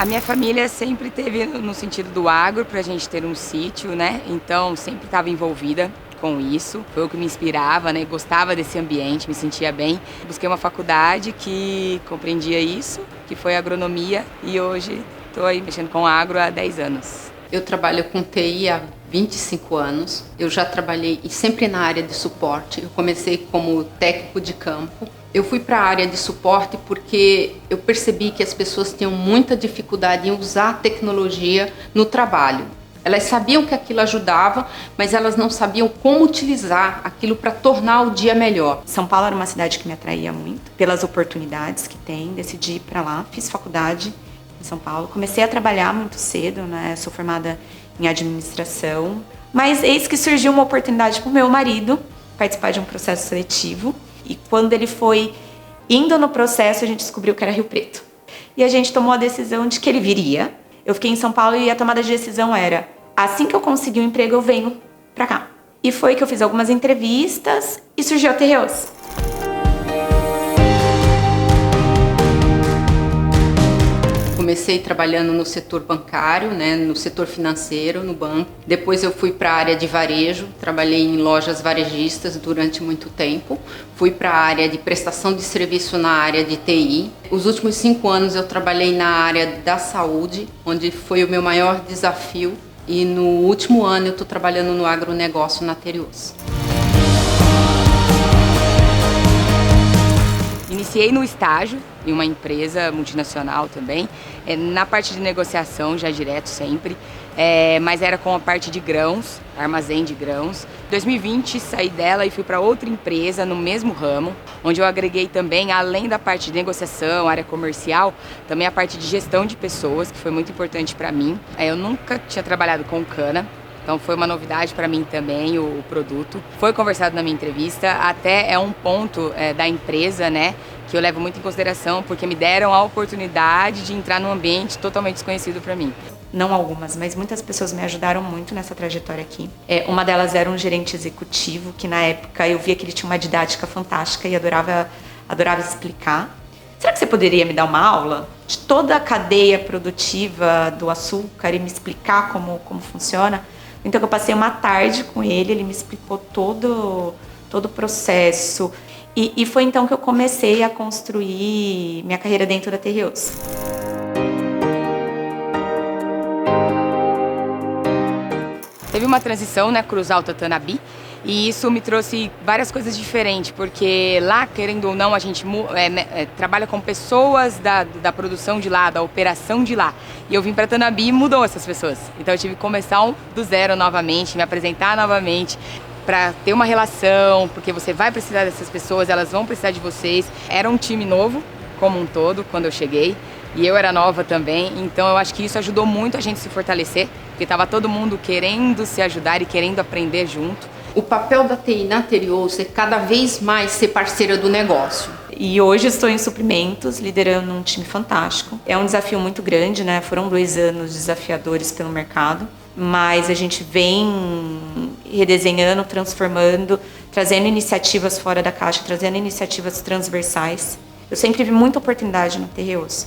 A minha família sempre teve no sentido do agro, para a gente ter um sítio, né? Então sempre estava envolvida com isso. Foi o que me inspirava, né? Gostava desse ambiente, me sentia bem. Busquei uma faculdade que compreendia isso, que foi agronomia, e hoje estou aí mexendo com agro há 10 anos. Eu trabalho com TI há 25 anos. Eu já trabalhei sempre na área de suporte. Eu comecei como técnico de campo. Eu fui para a área de suporte porque eu percebi que as pessoas tinham muita dificuldade em usar a tecnologia no trabalho. Elas sabiam que aquilo ajudava, mas elas não sabiam como utilizar aquilo para tornar o dia melhor. São Paulo era uma cidade que me atraía muito, pelas oportunidades que tem. Decidi ir para lá, fiz faculdade em São Paulo. Comecei a trabalhar muito cedo, né? Sou formada em administração. Mas eis que surgiu uma oportunidade para o meu marido participar de um processo seletivo. E quando ele foi indo no processo, a gente descobriu que era Rio Preto. E a gente tomou a decisão de que ele viria. Eu fiquei em São Paulo e a tomada de decisão era: assim que eu conseguir um emprego, eu venho pra cá. E foi que eu fiz algumas entrevistas e surgiu a Terreos. Comecei trabalhando no setor bancário, né, no setor financeiro, no banco. Depois eu fui para a área de varejo, trabalhei em lojas varejistas durante muito tempo. Fui para a área de prestação de serviço na área de TI. Os últimos 5 anos eu trabalhei na área da saúde, onde foi o meu maior desafio. E no último ano eu estou trabalhando no agronegócio na Terreos. Iniciei no estágio em uma empresa multinacional também, na parte de negociação já direto sempre, mas era com a parte de grãos, armazém de grãos. Em 2020 saí dela e fui para outra empresa no mesmo ramo, onde eu agreguei também, além da parte de negociação, área comercial, também a parte de gestão de pessoas, que foi muito importante para mim. Eu nunca tinha trabalhado com cana. Então foi uma novidade para mim também o produto. Foi conversado na minha entrevista, até é um ponto da empresa, né, que eu levo muito em consideração, porque me deram a oportunidade de entrar num ambiente totalmente desconhecido para mim. Não algumas, mas muitas pessoas me ajudaram muito nessa trajetória aqui. Uma delas era um gerente executivo, que na época eu via que ele tinha uma didática fantástica e adorava explicar. Será que você poderia me dar uma aula de toda a cadeia produtiva do açúcar e me explicar como funciona? Então eu passei uma tarde com ele, ele me explicou todo o processo. E foi então que eu comecei a construir minha carreira dentro da Terreos. Teve uma transição, né, Cruz Alta Tanabi, e isso me trouxe várias coisas diferentes, porque lá, querendo ou não, a gente trabalha com pessoas da produção de lá, da operação de lá. E eu vim para Tanabi e mudou essas pessoas. Então eu tive que começar do zero novamente, me apresentar novamente, para ter uma relação, porque você vai precisar dessas pessoas, elas vão precisar de vocês. Era um time novo, como um todo, quando eu cheguei, e eu era nova também, então eu acho que isso ajudou muito a gente se fortalecer, porque estava todo mundo querendo se ajudar e querendo aprender junto. O papel da TI na Terreos é cada vez mais ser parceira do negócio. E hoje estou em suprimentos, liderando um time fantástico. É um desafio muito grande, né? Foram 2 anos desafiadores pelo mercado, mas a gente vem redesenhando, transformando, trazendo iniciativas fora da caixa, trazendo iniciativas transversais. Eu sempre vi muita oportunidade no Terreos.